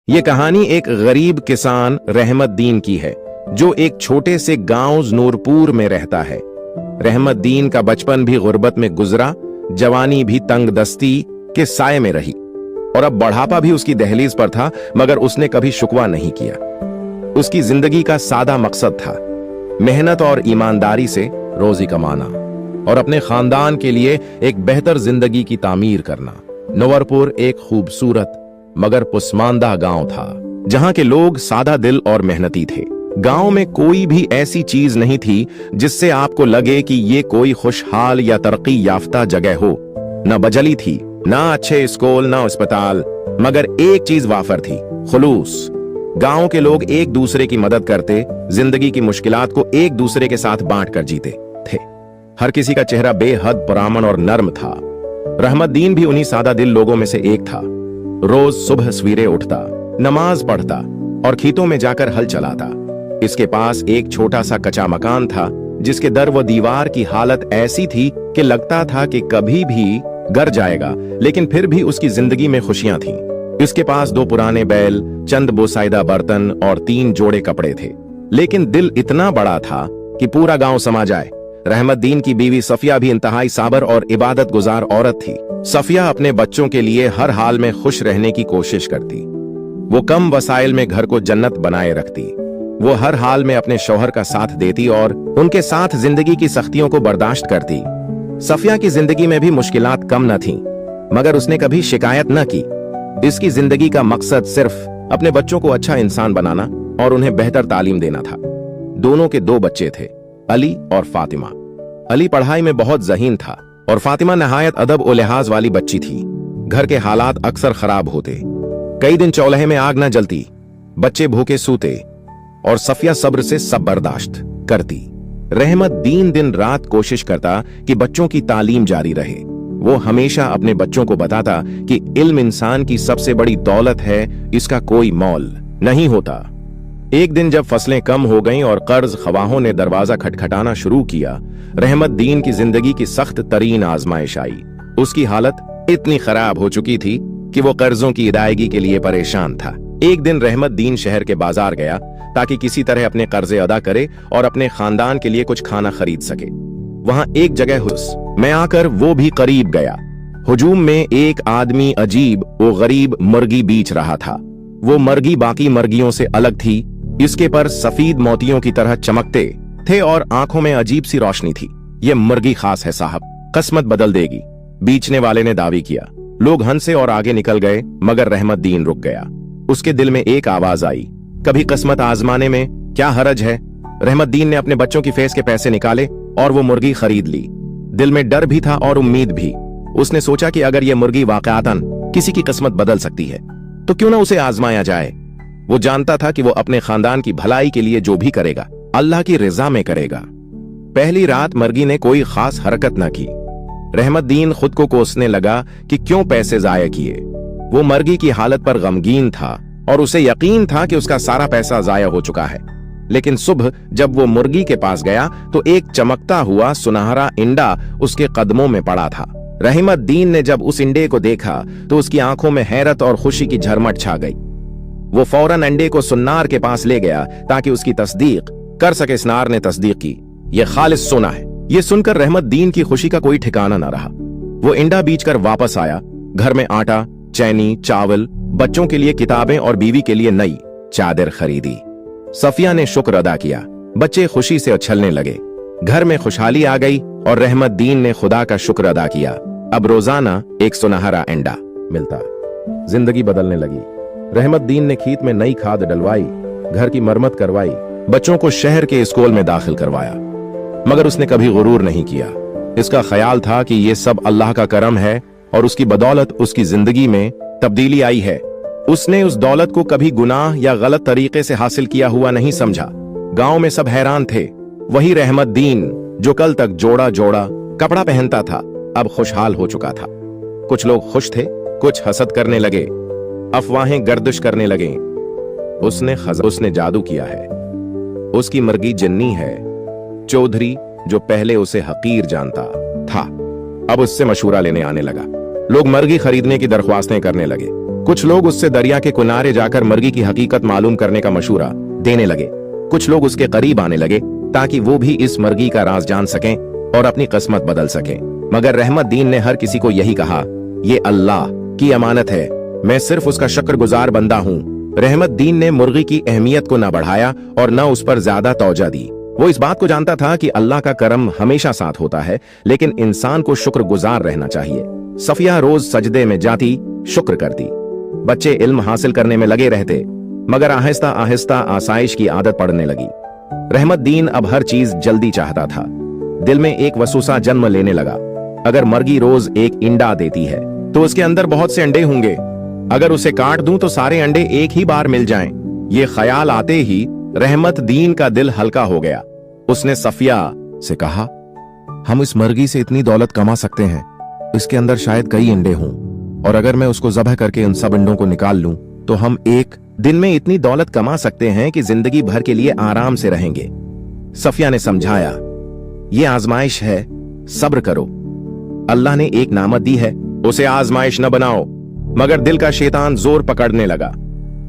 ये कहानी एक गरीब किसान रहमतदीन की है जो एक छोटे से गांव नूरपुर में रहता है। रहमतदीन का बचपन भी गुर्बत में गुजरा, जवानी भी तंग दस्ती के साए में रही और अब बढ़ापा भी उसकी दहलीज पर था, मगर उसने कभी शुकवा नहीं किया। उसकी जिंदगी का सादा मकसद था मेहनत और ईमानदारी से रोजी कमाना और अपने खानदान के लिए एक बेहतर जिंदगी की तामीर करना। नूरपुर एक खूबसूरत मगर पुस्मांदा गांव था जहां के लोग सादा दिल और मेहनती थे। गांव में कोई भी ऐसी चीज नहीं थी जिससे आपको लगे कि ये कोई खुशहाल या तरक्की याफ्ता जगह हो। न बजली थी, ना अच्छे स्कूल, ना अस्पताल, मगर एक चीज वाफर थी, खुलूस। गांव के लोग एक दूसरे की मदद करते, जिंदगी की मुश्किलात को एक दूसरे के साथ बांट कर जीते थे। हर किसी का चेहरा बेहद पुरअमन और नर्म था। रहमतदीन भी उन्हीं सादा दिल लोगों में से एक था। रोज सुबह सवेरे उठता, नमाज पढ़ता और खेतों में जाकर हल चलाता। इसके पास एक छोटा सा कच्चा मकान था जिसके दर व दीवार की हालत ऐसी थी कि लगता था कि कभी भी गिर जाएगा, लेकिन फिर भी उसकी जिंदगी में खुशियां थीं। इसके पास 2 पुराने बैल, चंद बोसाइदा बर्तन और 3 जोड़े कपड़े थे, लेकिन दिल इतना बड़ा था कि पूरा गांव समा जाए। रहमतदीन की बीवी सफिया भी इंतहाई साबर और इबादत गुजार औरत थी। सफिया अपने बच्चों के लिए हर हाल में खुश रहने की कोशिश करती। वो कम वसाइल में घर को जन्नत बनाए रखती। वो हर हाल में अपने शौहर का साथ देती और उनके साथ जिंदगी की सख्तियों को बर्दाश्त करती। सफिया की जिंदगी में भी मुश्किलात कम न थीं, मगर उसने कभी शिकायत न की। इसकी जिंदगी का मकसद सिर्फ अपने बच्चों को अच्छा इंसान बनाना और उन्हें बेहतर तालीम देना था। दोनों के 2 बच्चे थे, अली और फातिमा। अली पढ़ाई में बहुत ज़हीन था और फातिमा नहायत अदब और लिहाज वाली बच्ची थी। घर के हालात अक्सर खराब होते, कई दिन चौलहे में आग न जलती, बच्चे भूखे सूते और सफिया सब्र से सब बर्दाश्त करती। रहमतदीन दिन रात कोशिश करता कि बच्चों की तालीम जारी रहे। वो हमेशा अपने बच्चों को बताता कि इल्म इंसान की सबसे बड़ी दौलत है, इसका कोई मोल नहीं होता। एक दिन जब फसलें कम हो गईं और कर्ज खवाहों ने दरवाजा खटखटाना शुरू किया, रहमतदीन की जिंदगी की सख्त तरीन आजमाइश आई। उसकी हालत इतनी खराब हो चुकी थी कि वो कर्जों की अदायगी के लिए परेशान था। एक दिन रहमतदीन शहर के बाजार गया ताकि किसी तरह अपने कर्जे अदा करे और अपने खानदान के लिए कुछ खाना खरीद सके। वहां एक जगह हुस में आकर वो भी करीब गया। हुजूम में एक आदमी अजीब वो गरीब मुर्गी बेच रहा था। वो मुर्गी बाकी मुर्गियों से अलग थी। इसके पर सफेद मोतियों की तरह चमकते थे और आंखों में अजीब सी रोशनी थी। ये मुर्गी खास है साहब, किस्मत बदल देगी, बेचने वाले ने दावी किया। लोग हंसे और आगे निकल गए, मगर रहमतदीन रुक गया। उसके दिल में एक आवाज आई, कभी किस्मत आजमाने में क्या हरज है। रहमतदीन ने अपने बच्चों की फीस के पैसे निकाले और वो मुर्गी खरीद ली। दिल में डर भी था और उम्मीद भी। उसने सोचा कि अगर ये मुर्गी वाकयातन किसी की किस्मत बदल सकती है तो क्यों ना उसे आजमाया जाए। वो जानता था कि वो अपने खानदान की भलाई के लिए जो भी करेगा अल्लाह की रिजा में करेगा। पहली रात मुर्गी ने कोई खास हरकत न की। रहमतदीन खुद को कोसने लगा कि क्यों पैसे जाया किए। वो मुर्गी की हालत पर गमगीन था और उसे यकीन था कि उसका सारा पैसा जाया हो चुका है। लेकिन सुबह जब वो मुर्गी के पास गया तो एक चमकता हुआ सुनहरा इंडा उसके कदमों में पड़ा था। रहमतदीन ने जब उस इंडे को देखा तो उसकी आंखों में हैरत और खुशी की झरमट छा गई। वो फौरन अंडे को सुन्नार के पास ले गया ताकि उसकी तस्दीक कर सके। सुन्नार ने तस्दीक की, यह खालिस सोना है। ये सुनकर रहमतदीन की खुशी का कोई ठिकाना न रहा। वो इंडा बेचकर वापस आया। घर में आटा, चैनी, चावल, बच्चों के लिए किताबें और बीवी के लिए नई चादर खरीदी। सफिया ने शुक्र अदा किया। बच्चे खुशी से उछलने लगे। घर में खुशहाली आ गई और रहमतदीन ने खुदा का शुक्र अदा किया। अब रोजाना एक सुनहरा अंडा मिलता। जिंदगी बदलने लगी। रहमतदीन ने खेत में नई खाद डलवाई, घर की मरम्मत करवाई, बच्चों को शहर के स्कूल में दाखिल करवाया, मगर उसने कभी गुरूर नहीं किया। इसका ख्याल था कि यह सब अल्लाह का करम है और उसकी बदौलत उसकी जिंदगी में तब्दीली आई है। उसने उस दौलत को कभी गुनाह या गलत तरीके से हासिल किया हुआ नहीं समझा। गांव में सब हैरान थे। वही रहमतदीन जो कल तक जोड़ा जोड़ा कपड़ा पहनता था अब खुशहाल हो चुका था। कुछ लोग खुश थे, कुछ हसद करने लगे, अफवाहें गर्दिश करने लगे। उसने जादू किया है, उसकी मुर्गी जिन्नी है। चौधरी जो पहले उसे हकीर जानता था अब उससे मशूरा लेने आने लगा। लोग मुर्गी खरीदने की दरख्वास्तें करने लगे। कुछ लोग उससे दरिया के किनारे जाकर मुर्गी की हकीकत मालूम करने का मशूरा देने लगे। कुछ लोग उसके करीब आने लगे ताकि वो भी इस मुर्गी का राज जान सकें और अपनी किस्मत बदल सकें। मगर रहमतदीन ने हर किसी को यही कहा, ये अल्लाह की अमानत है, मैं सिर्फ उसका शुक्रगुजार बंदा हूँ। रहमतदीन ने मुर्गी की अहमियत को न बढ़ाया और न उस पर ज्यादा तवज्जो दी। वो इस बात को जानता था कि अल्लाह का करम हमेशा साथ होता है, लेकिन इंसान को शुक्रगुजार रहना चाहिए। सफिया रोज सजदे में जाती, शुक्र करती। बच्चे इल्म हासिल करने में लगे रहते, मगर आहिस्ता आहिस्ता आसाइश की आदत पड़ने लगी। रहमतदीन अब हर चीज जल्दी चाहता था। दिल में एक वसूसा जन्म लेने लगा। अगर मुर्गी रोज एक इंडा देती है तो उसके अंदर बहुत से अंडे होंगे। अगर उसे काट दूं तो सारे अंडे एक ही बार मिल जाएं। ये ख्याल आते ही रहमतदीन का दिल हल्का हो गया। उसने सफिया से कहा, हम इस मुर्गी से इतनी दौलत कमा सकते हैं, इसके अंदर शायद कई अंडे हों, और अगर मैं उसको ज़बह करके उन सब अंडों को निकाल लूं तो हम एक दिन में इतनी दौलत कमा सकते हैं कि जिंदगी भर के लिए आराम से रहेंगे। सफिया ने समझाया, ये आजमाइश है, सब्र करो। अल्लाह ने एक नामत दी है, उसे आजमाइश न बनाओ। मगर दिल का शैतान जोर पकड़ने लगा।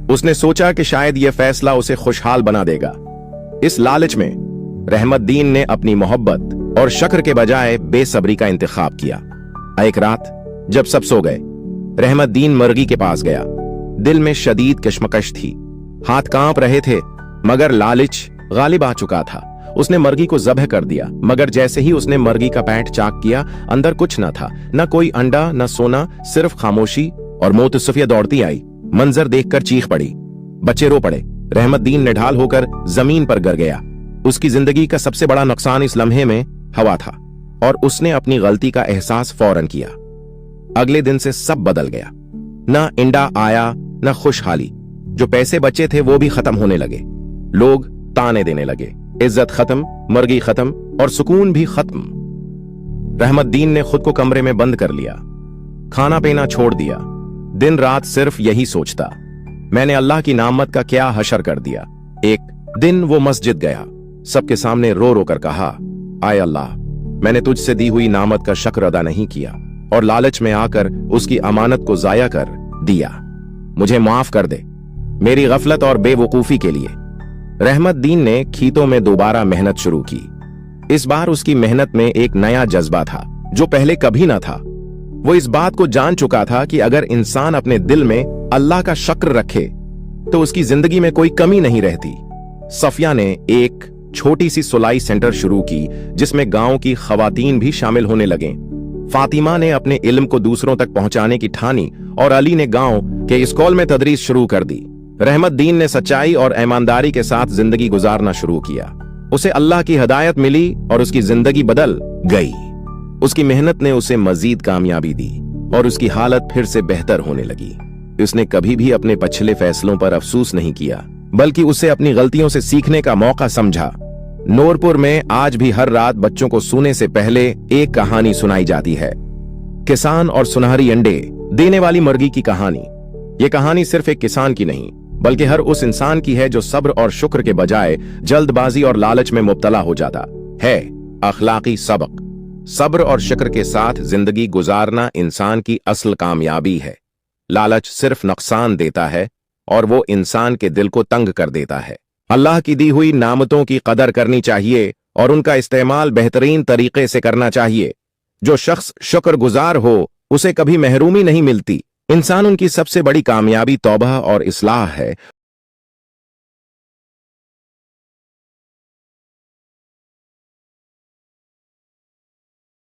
उसने सोचा कि शायद यह फैसला उसे खुशहाल बना देगा। इस लालच में रहमतदीन ने अपनी मोहब्बत और शक्र के बजाय बेसब्री का इंतखाब किया। एक रात जब सब सो गए, रहमतदीन मुर्गी के पास गया। दिल में शदीद कश्मकश थी, हाथ कांप रहे थे, मगर लालच गालिब आ चुका था। उसने मुर्गी को ज़ब्ह कर दिया, मगर जैसे ही उसने मुर्गी का पैंट चाक किया, अंदर कुछ न था, न कोई अंडा, न सोना, सिर्फ खामोशी और मौत। सफिया दौड़ती आई, मंजर देखकर चीख पड़ी। बच्चे रो पड़े। रहमतदीन निढाल होकर जमीन पर गिर गया। उसकी जिंदगी का सबसे बड़ा नुकसान इस लम्हे में हवा था, और उसने अपनी गलती का एहसास फौरन किया। अगले दिन से सब बदल गया। न इंडा आया, न खुशहाली। जो पैसे बचे थे वो भी खत्म होने लगे। लोग ताने देने लगे। इज्जत खत्म, मुर्गी खत्म, और सुकून भी खत्म। रहमतदीन ने खुद को कमरे में बंद कर लिया, खाना पीना छोड़ दिया। दिन रात सिर्फ यही सोचता, मैंने अल्लाह की नामत का क्या हशर कर दिया। एक दिन वो मस्जिद गया, सबके सामने रो रो कर कहा, आय अल्लाह, मैंने तुझसे दी हुई नामत का शुक्र अदा नहीं किया और लालच में आकर उसकी अमानत को जाया कर दिया। मुझे माफ कर दे मेरी गफलत और बेवकूफी के लिए। रहमतदीन ने खीतों में दोबारा मेहनत शुरू की। इस बार उसकी मेहनत में एक नया जज्बा था जो पहले कभी ना था। वो इस बात को जान चुका था कि अगर इंसान अपने दिल में अल्लाह का शुक्र रखे तो उसकी जिंदगी में कोई कमी नहीं रहती। सफिया ने एक छोटी सी सुलाई सेंटर शुरू की जिसमें गांव की खवातीन भी शामिल होने लगे। फातिमा ने अपने इल्म को दूसरों तक पहुंचाने की ठानी और अली ने गांव के स्कूल में तदरीस शुरू कर दी। रहमतदीन ने सच्चाई और ईमानदारी के साथ जिंदगी गुजारना शुरू किया। उसे अल्लाह की हिदायत मिली और उसकी जिंदगी बदल गई। उसकी मेहनत ने उसे मजीद कामयाबी दी और उसकी हालत फिर से बेहतर होने लगी। उसने कभी भी अपने पिछले फैसलों पर अफसोस नहीं किया, बल्कि उसे अपनी गलतियों से सीखने का मौका समझा। नूरपुर में आज भी हर रात बच्चों को सोने से पहले एक कहानी सुनाई जाती है, किसान और सुनहरी अंडे देने वाली मुर्गी की कहानी। ये कहानी सिर्फ एक किसान की नहीं, बल्कि हर उस इंसान की है जो सब्र और शुक्र के बजाय जल्दबाजी और लालच में मुब्तला हो जाता है। अखलाकी सबक। सब्र और शुक्र के साथ जिंदगी गुजारना इंसान की असल कामयाबी है। लालच सिर्फ नुकसान देता है और वो इंसान के दिल को तंग कर देता है। अल्लाह की दी हुई नामतों की कदर करनी चाहिए और उनका इस्तेमाल बेहतरीन तरीके से करना चाहिए। जो शख्स शुक्रगुजार हो उसे कभी महरूमी नहीं मिलती। इंसान उनकी सबसे बड़ी कामयाबी तौबा और इस्लाह है।